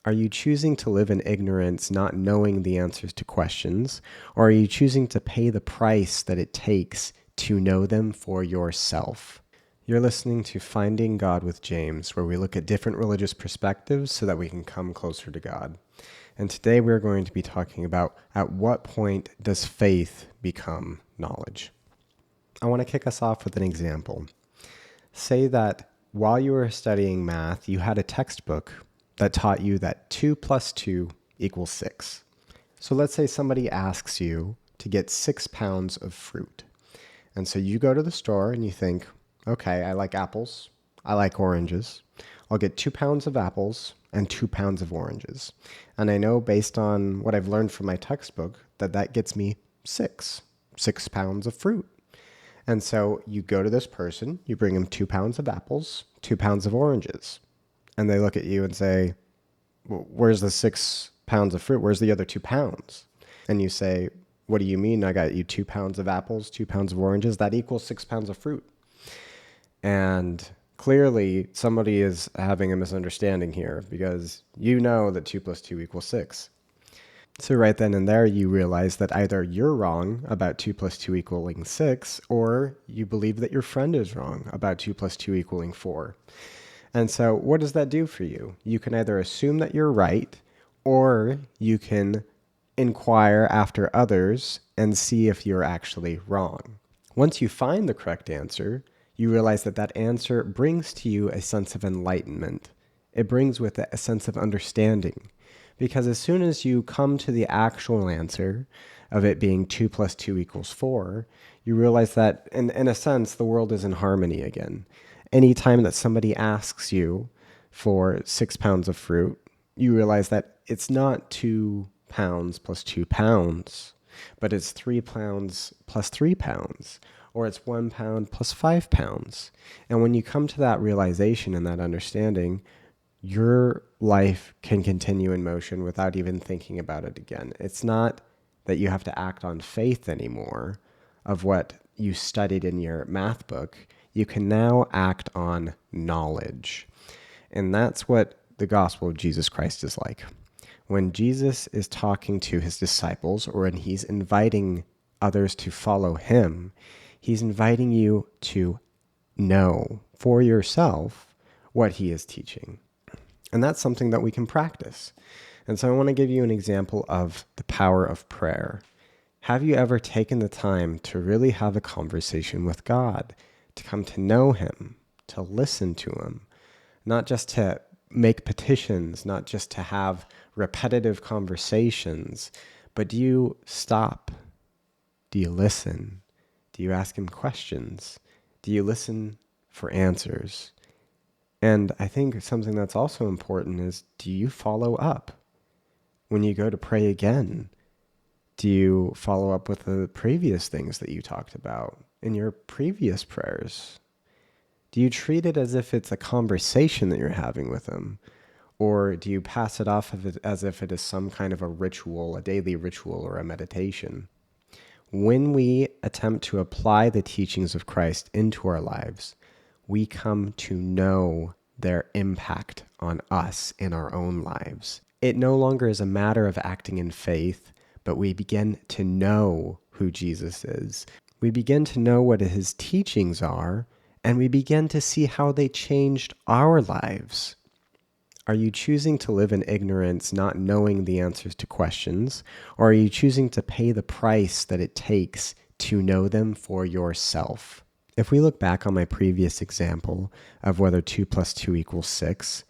Are you choosing to live in ignorance, not knowing the answers to questions, or are you choosing to pay the price that it takes to know them for yourself? You're listening to Finding God with James, where we look at different religious perspectives so that we can come closer to God. And today we're going to be talking about at what point does faith become knowledge? I want to kick us off with an example. Say that while you were studying math, you had a textbook that taught you that 2 plus 2 equals 6. So let's say somebody asks you to get 6 pounds of fruit. And so you go to the store and you think, okay, I like apples. I like oranges. I'll get 2 pounds of apples and 2 pounds of oranges. And I know based on what I've learned from my textbook that gets me 6 pounds of fruit. And so you go to this person, you bring them 2 pounds of apples, 2 pounds of oranges. And they look at you and say, well, where's the 6 pounds of fruit? Where's the other 2 pounds? And you say, what do you mean? I got you 2 pounds of apples, 2 pounds of oranges. That equals 6 pounds of fruit. And clearly somebody is having a misunderstanding here because you know that 2 plus 2 equals 6. So right then and there, you realize that either you're wrong about 2 plus 2 equaling 6, or you believe that your friend is wrong about 2 plus 2 equaling 4. And so what does that do for you? You can either assume that you're right, or you can inquire after others and see if you're actually wrong. Once you find the correct answer, you realize that that answer brings to you a sense of enlightenment. It brings with it a sense of understanding. Because as soon as you come to the actual answer of it being 2 plus 2 equals 4, you realize that in a sense, the world is in harmony again. Anytime that somebody asks you for 6 pounds of fruit, you realize that it's not 2 pounds plus 2 pounds, but it's 3 pounds plus 3 pounds, or it's 1 pound plus 5 pounds. And when you come to that realization and that understanding, your life can continue in motion without even thinking about it again. It's not that you have to act on faith anymore of what you studied in your math book. You can now act on knowledge. And that's what the gospel of Jesus Christ is like. When Jesus is talking to his disciples, or when he's inviting others to follow him, he's inviting you to know for yourself what he is teaching. And that's something that we can practice. And so I want to give you an example of the power of prayer. Have you ever taken the time to really have a conversation with God, to come to know him, to listen to him, not just to make petitions, not just to have repetitive conversations, but do you stop? Do you listen? Do you ask him questions? Do you listen for answers? And I think something that's also important is, do you follow up? When you go to pray again, do you follow up with the previous things that you talked about in your previous prayers? Do you treat it as if it's a conversation that you're having with him? Or do you pass it off as if it is some kind of a ritual, a daily ritual, or a meditation? When we attempt to apply the teachings of Christ into our lives, we come to know their impact on us in our own lives. It no longer is a matter of acting in faith, but we begin to know who Jesus is. We begin to know what his teachings are, and we begin to see how they changed our lives. Are you choosing to live in ignorance, not knowing the answers to questions, or are you choosing to pay the price that it takes to know them for yourself? If we look back on my previous example of whether 2 plus 2 equals 6,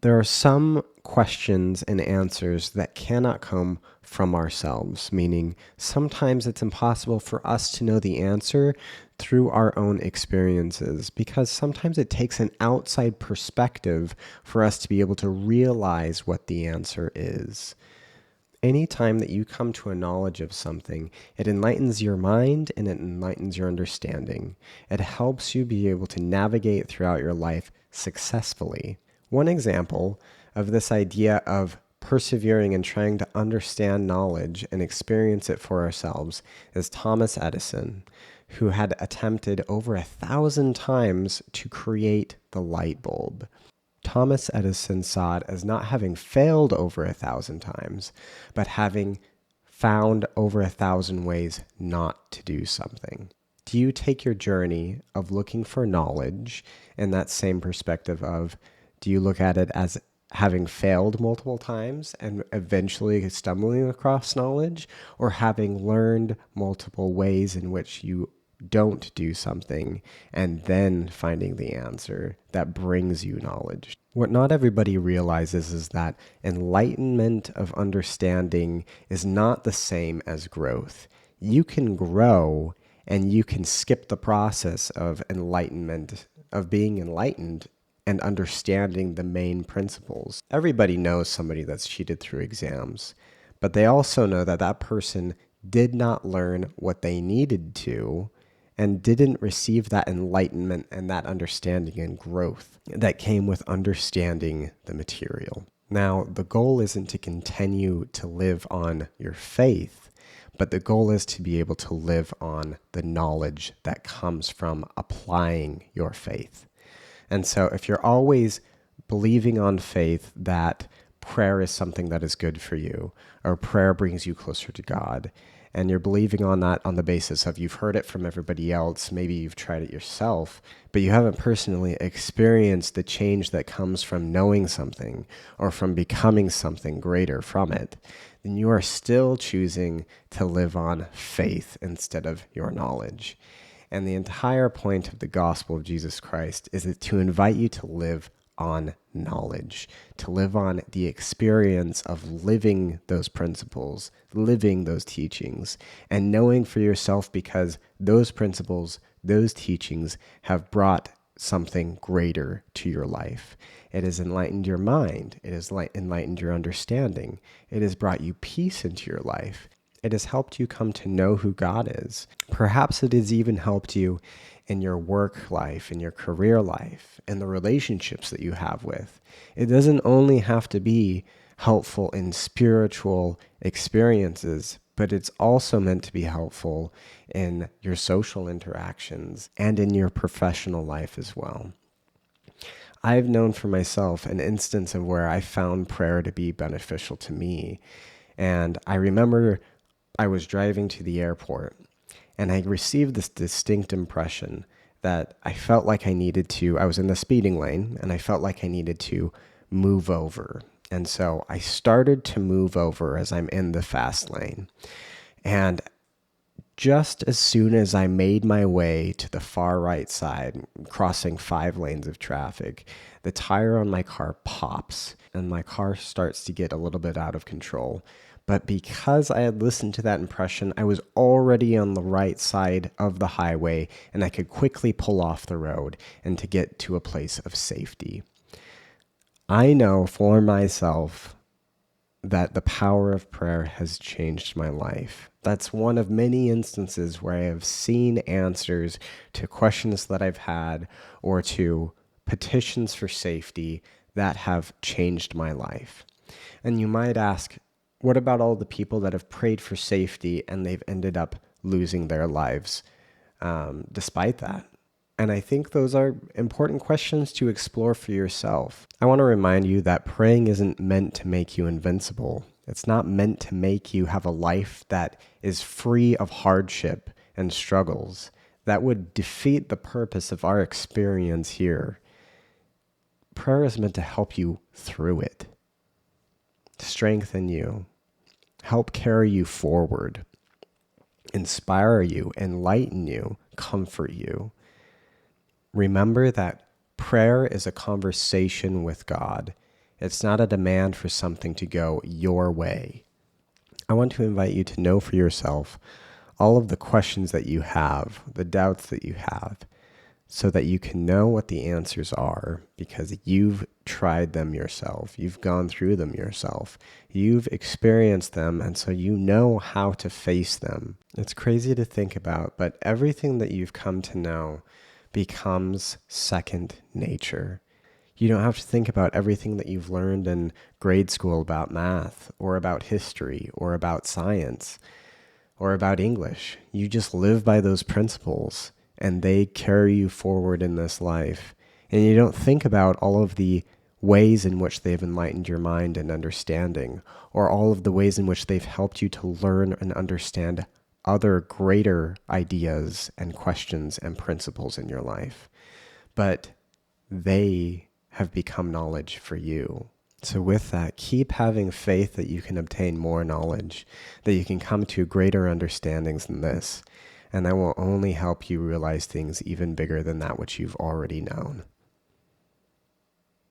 there are some questions and answers that cannot come from ourselves, meaning sometimes it's impossible for us to know the answer through our own experiences, because sometimes it takes an outside perspective for us to be able to realize what the answer is. Anytime that you come to a knowledge of something, it enlightens your mind and it enlightens your understanding. It helps you be able to navigate throughout your life successfully. One example of this idea of persevering and trying to understand knowledge and experience it for ourselves is Thomas Edison, who had attempted over 1,000 times to create the light bulb. Thomas Edison saw it as not having failed over 1,000 times, but having found over 1,000 ways not to do something. Do you take your journey of looking for knowledge in that same perspective of, do you look at it as having failed multiple times and eventually stumbling across knowledge, or having learned multiple ways in which you don't do something and then finding the answer that brings you knowledge? What not everybody realizes is that enlightenment of understanding is not the same as growth. You can grow and you can skip the process of enlightenment, of being enlightened and understanding the main principles. Everybody knows somebody that's cheated through exams, but they also know that that person did not learn what they needed to and didn't receive that enlightenment and that understanding and growth that came with understanding the material. Now, the goal isn't to continue to live on your faith, but the goal is to be able to live on the knowledge that comes from applying your faith. And so if you're always believing on faith that prayer is something that is good for you, or prayer brings you closer to God, and you're believing on that on the basis of you've heard it from everybody else, maybe you've tried it yourself, but you haven't personally experienced the change that comes from knowing something or from becoming something greater from it, then you are still choosing to live on faith instead of your knowledge. And the entire point of the gospel of Jesus Christ is to invite you to live on knowledge, to live on the experience of living those principles, living those teachings, and knowing for yourself, because those principles, those teachings have brought something greater to your life. It has enlightened your mind. It has enlightened your understanding. It has brought you peace into your life. It has helped you come to know who God is. Perhaps it has even helped you in your work life, in your career life, in the relationships that you have with. It doesn't only have to be helpful in spiritual experiences, but it's also meant to be helpful in your social interactions and in your professional life as well. I've known for myself an instance of where I found prayer to be beneficial to me. And I remember I was driving to the airport and I received this distinct impression that I felt like I was in the speeding lane and I felt like I needed to move over. And so I started to move over as I'm in the fast lane. And just as soon as I made my way to the far right side, crossing 5 lanes of traffic, the tire on my car pops and my car starts to get a little bit out of control. But because I had listened to that impression, I was already on the right side of the highway and I could quickly pull off the road and to get to a place of safety. I know for myself that the power of prayer has changed my life. That's one of many instances where I have seen answers to questions that I've had or to petitions for safety that have changed my life. And you might ask, what about all the people that have prayed for safety and they've ended up losing their lives despite that? And I think those are important questions to explore for yourself. I want to remind you that praying isn't meant to make you invincible. It's not meant to make you have a life that is free of hardship and struggles. That would defeat the purpose of our experience here. Prayer is meant to help you through it, strengthen you, help carry you forward, inspire you, enlighten you, comfort you. Remember that prayer is a conversation with God. It's not a demand for something to go your way. I want to invite you to know for yourself all of the questions that you have, the doubts that you have, so that you can know what the answers are because you've tried them yourself. You've gone through them yourself. You've experienced them, and so you know how to face them. It's crazy to think about, but everything that you've come to know becomes second nature. You don't have to think about everything that you've learned in grade school about math or about history or about science or about English. You just live by those principles and they carry you forward in this life. And you don't think about all of the ways in which they've enlightened your mind and understanding, or all of the ways in which they've helped you to learn and understand other greater ideas and questions and principles in your life. But they have become knowledge for you. So with that, keep having faith that you can obtain more knowledge, that you can come to greater understandings than this, and that will only help you realize things even bigger than that which you've already known.